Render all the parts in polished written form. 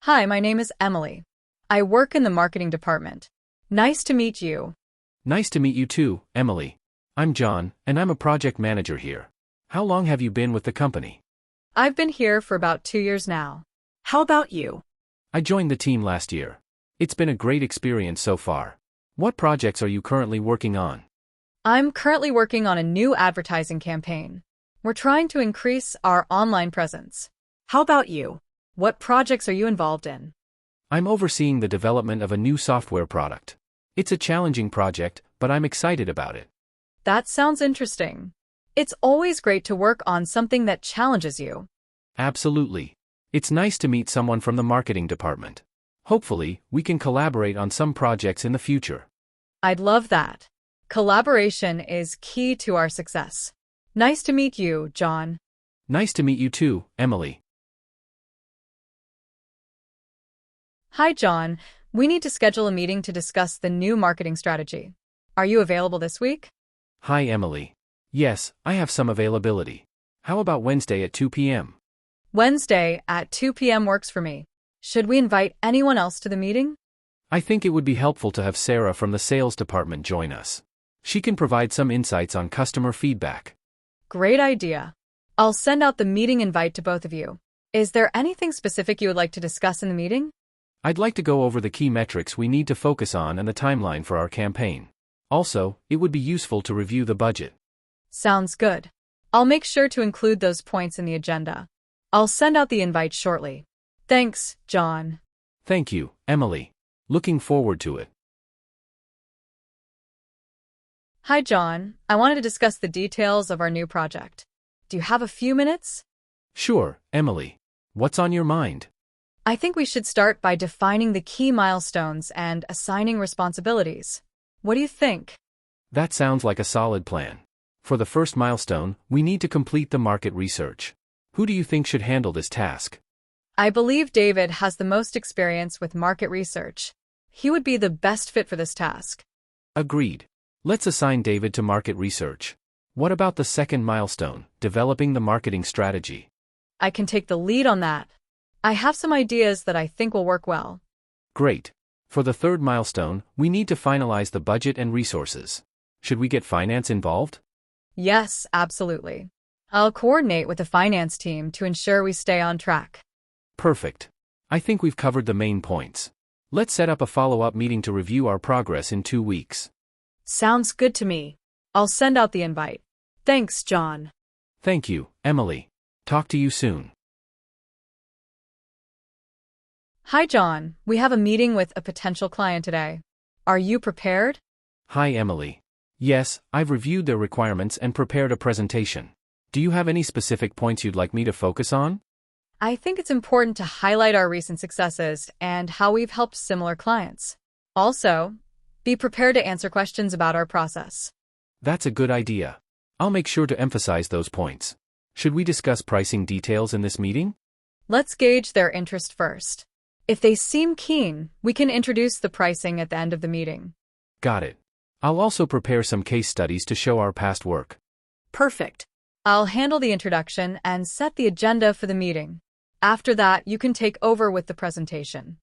Hi, my name is Emily. I work in the marketing department. Nice to meet you. Nice to meet you too, Emily. I'm John, and I'm a project manager here. How long have you been with the company? I've been here for about 2 years now. How about you? I joined the team last year. It's been a great experience so far. What projects are you currently working on? I'm currently working on a new advertising campaign. We're trying to increase our online presence. How about you? What projects are you involved in? I'm overseeing the development of a new software product. It's a challenging project, but I'm excited about it. That sounds interesting. It's always great to work on something that challenges you. Absolutely. It's nice to meet someone from the marketing department. Hopefully, we can collaborate on some projects in the future. I'd love that. Collaboration is key to our success. Nice to meet you, John. Nice to meet you too, Emily. Hi, John. We need to schedule a meeting to discuss the new marketing strategy. Are you available this week? Hi, Emily. Yes, I have some availability. How about Wednesday at 2 p.m.? Wednesday at 2 p.m. works for me. Should we invite anyone else to the meeting? I think it would be helpful to have Sarah from the sales department join us. She can provide some insights on customer feedback. Great idea. I'll send out the meeting invite to both of you. Is there anything specific you would like to discuss in the meeting? I'd like to go over the key metrics we need to focus on and the timeline for our campaign. Also, it would be useful to review the budget. Sounds good. I'll make sure to include those points in the agenda. I'll send out the invite shortly. Thanks, John. Thank you, Emily. Looking forward to it. Hi, John. I wanted to discuss the details of our new project. Do you have a few minutes? Sure, Emily. What's on your mind? I think we should start by defining the key milestones and assigning responsibilities. What do you think? That sounds like a solid plan. For the first milestone, we need to complete the market research. Who do you think should handle this task? I believe David has the most experience with market research. He would be the best fit for this task. Agreed. Let's assign David to market research. What about the second milestone, developing the marketing strategy? I can take the lead on that. I have some ideas that I think will work well. Great. For the third milestone, we need to finalize the budget and resources. Should we get finance involved? Yes, absolutely. I'll coordinate with the finance team to ensure we stay on track. Perfect. I think we've covered the main points. Let's set up a follow-up meeting to review our progress in 2 weeks. Sounds good to me. I'll send out the invite. Thanks, John. Thank you, Emily. Talk to you soon. Hi, John. We have a meeting with a potential client today. Are you prepared? Hi, Emily. Yes, I've reviewed their requirements and prepared a presentation. Do you have any specific points you'd like me to focus on? I think it's important to highlight our recent successes and how we've helped similar clients. Also, be prepared to answer questions about our process. That's a good idea. I'll make sure to emphasize those points. Should we discuss pricing details in this meeting? Let's gauge their interest first. If they seem keen, we can introduce the pricing at the end of the meeting. Got it. I'll also prepare some case studies to show our past work. Perfect. I'll handle the introduction and set the agenda for the meeting. After that, you can take over with the presentation.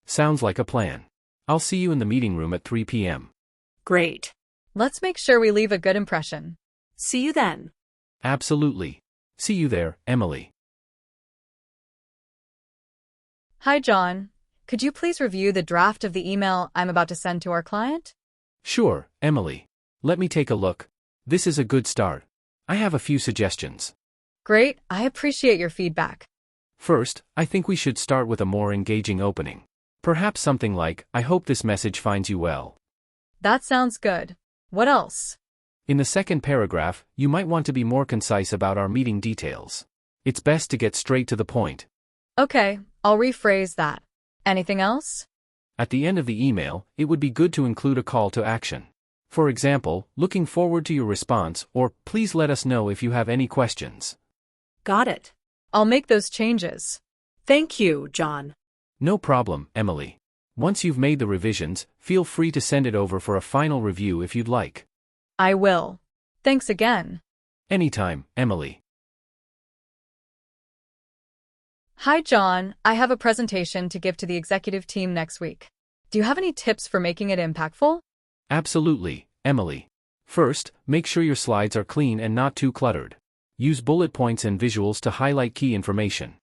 Sounds like a plan. I'll see you in the meeting room at 3 p.m. Great. Let's make sure we leave a good impression. See you then. Absolutely. See you there, Emily. Hi, John. Could you please review the draft of the email I'm about to send to our client? Sure, Emily. Let me take a look. This is a good start. I have a few suggestions. Great. I appreciate your feedback. First, I think we should start with a more engaging opening. Perhaps something like, "I hope this message finds you well." That sounds good. What else? In the second paragraph, you might want to be more concise about our meeting details. It's best to get straight to the point. Okay, I'll rephrase that. Anything else? At the end of the email, it would be good to include a call to action. For example, looking forward to your response, or please let us know if you have any questions. Got it. I'll make those changes. Thank you, John. No problem, Emily. Once you've made the revisions, feel free to send it over for a final review if you'd like. I will. Thanks again. Anytime, Emily. Hi, John. I have a presentation to give to the executive team next week. Do you have any tips for making it impactful? Absolutely, Emily. First, make sure your slides are clean and not too cluttered. Use bullet points and visuals to highlight key information.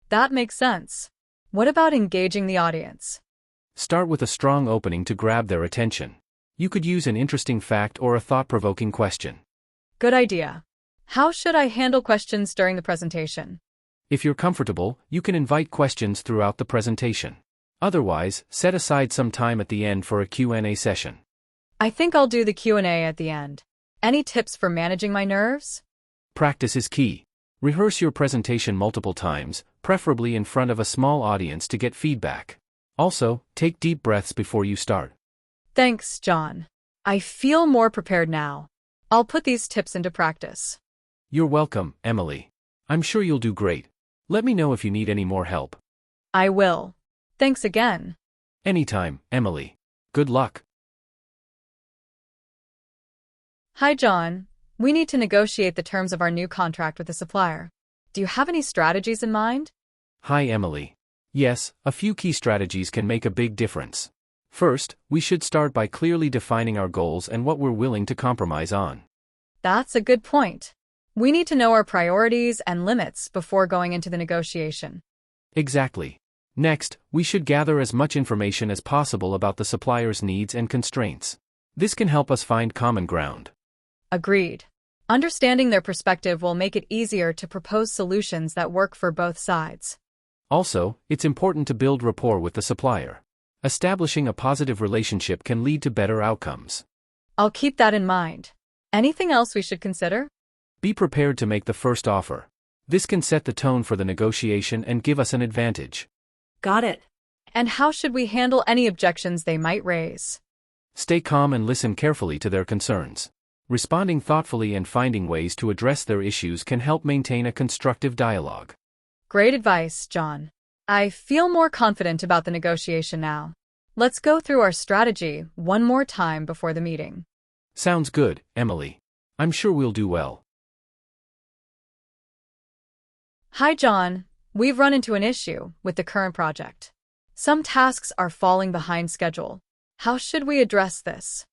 That makes sense. What about engaging the audience? Start with a strong opening to grab their attention. You could use an interesting fact or a thought-provoking question. Good idea. How should I handle questions during the presentation? If you're comfortable, you can invite questions throughout the presentation. Otherwise, set aside some time at the end for a Q&A session. I think I'll do the Q&A at the end. Any tips for managing my nerves? Practice is key. Rehearse your presentation multiple times, preferably in front of a small audience to get feedback. Also, take deep breaths before you start. Thanks, John. I feel more prepared now. I'll put these tips into practice. You're welcome, Emily. I'm sure you'll do great. Let me know if you need any more help. I will. Thanks again. Anytime, Emily. Good luck. Hi, John. We need to negotiate the terms of our new contract with the supplier. Do you have any strategies in mind? Hi, Emily. Yes, a few key strategies can make a big difference. First, we should start by clearly defining our goals and what we're willing to compromise on. That's a good point. We need to know our priorities and limits before going into the negotiation. Exactly. Next, we should gather as much information as possible about the supplier's needs and constraints. This can help us find common ground. Agreed. Understanding their perspective will make it easier to propose solutions that work for both sides. Also, it's important to build rapport with the supplier. Establishing a positive relationship can lead to better outcomes. I'll keep that in mind. Anything else we should consider? Be prepared to make the first offer. This can set the tone for the negotiation and give us an advantage. Got it. And how should we handle any objections they might raise? Stay calm and listen carefully to their concerns. Responding thoughtfully and finding ways to address their issues can help maintain a constructive dialogue. Great advice, John. I feel more confident about the negotiation now. Let's go through our strategy one more time before the meeting. Sounds good, Emily. I'm sure we'll do well. Hi, John. We've run into an issue with the current project. Some tasks are falling behind schedule. How should we address this?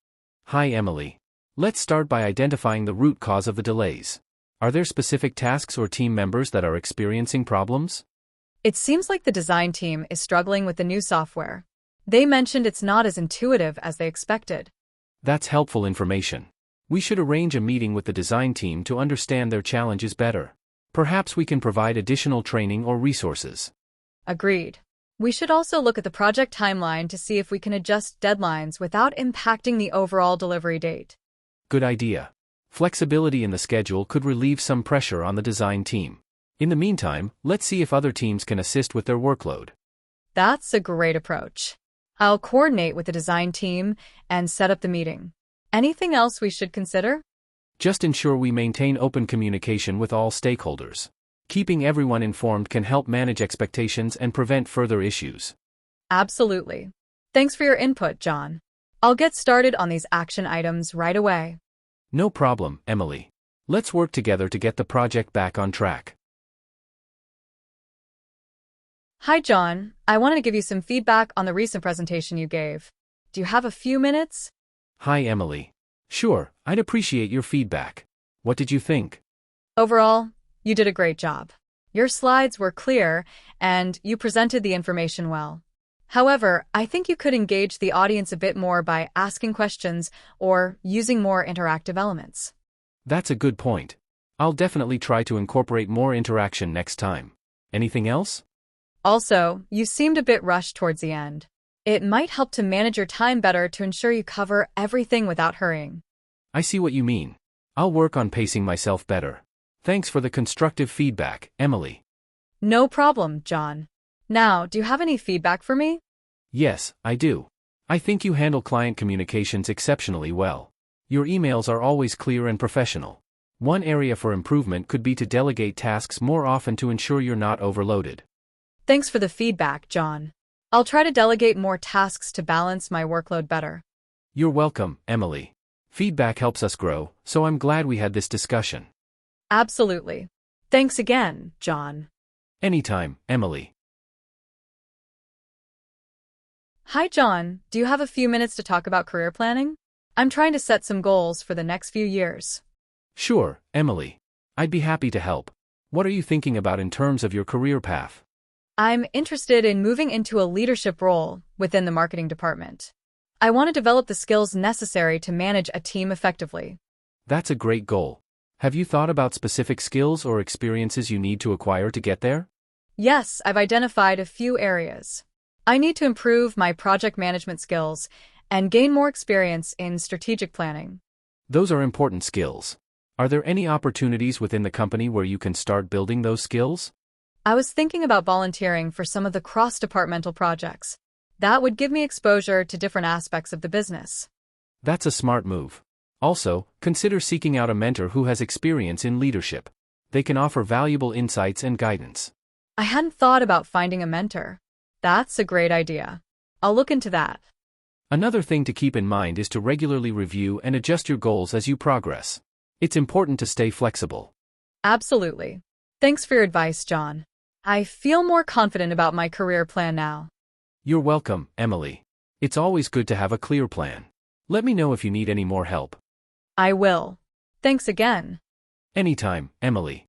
Hi, Emily. Let's start by identifying the root cause of the delays. Are there specific tasks or team members that are experiencing problems? It seems like the design team is struggling with the new software. They mentioned it's not as intuitive as they expected. That's helpful information. We should arrange a meeting with the design team to understand their challenges better. Perhaps we can provide additional training or resources. Agreed. We should also look at the project timeline to see if we can adjust deadlines without impacting the overall delivery date. Good idea. Flexibility in the schedule could relieve some pressure on the design team. In the meantime, let's see if other teams can assist with their workload. That's a great approach. I'll coordinate with the design team and set up the meeting. Anything else we should consider? Just ensure we maintain open communication with all stakeholders. Keeping everyone informed can help manage expectations and prevent further issues. Absolutely. Thanks for your input, John. I'll get started on these action items right away. No problem, Emily. Let's work together to get the project back on track. Hi, John. I wanted to give you some feedback on the recent presentation you gave. Do you have a few minutes? Hi, Emily. Sure, I'd appreciate your feedback. What did you think? Overall, you did a great job. Your slides were clear, and you presented the information well. However, I think you could engage the audience a bit more by asking questions or using more interactive elements. That's a good point. I'll definitely try to incorporate more interaction next time. Anything else? Also, you seemed a bit rushed towards the end. It might help to manage your time better to ensure you cover everything without hurrying. I see what you mean. I'll work on pacing myself better. Thanks for the constructive feedback, Emily. No problem, John. Now, do you have any feedback for me? Yes, I do. I think you handle client communications exceptionally well. Your emails are always clear and professional. One area for improvement could be to delegate tasks more often to ensure you're not overloaded. Thanks for the feedback, John. I'll try to delegate more tasks to balance my workload better. You're welcome, Emily. Feedback helps us grow, so I'm glad we had this discussion. Absolutely. Thanks again, John. Anytime, Emily. Hi, John. Do you have a few minutes to talk about career planning? I'm trying to set some goals for the next few years. Sure, Emily. I'd be happy to help. What are you thinking about in terms of your career path? I'm interested in moving into a leadership role within the marketing department. I want to develop the skills necessary to manage a team effectively. That's a great goal. Have you thought about specific skills or experiences you need to acquire to get there? Yes, I've identified a few areas. I need to improve my project management skills and gain more experience in strategic planning. Those are important skills. Are there any opportunities within the company where you can start building those skills? I was thinking about volunteering for some of the cross-departmental projects. That would give me exposure to different aspects of the business. That's a smart move. Also, consider seeking out a mentor who has experience in leadership. They can offer valuable insights and guidance. I hadn't thought about finding a mentor. That's a great idea. I'll look into that. Another thing to keep in mind is to regularly review and adjust your goals as you progress. It's important to stay flexible. Absolutely. Thanks for your advice, John. I feel more confident about my career plan now. You're welcome, Emily. It's always good to have a clear plan. Let me know if you need any more help. I will. Thanks again. Anytime, Emily.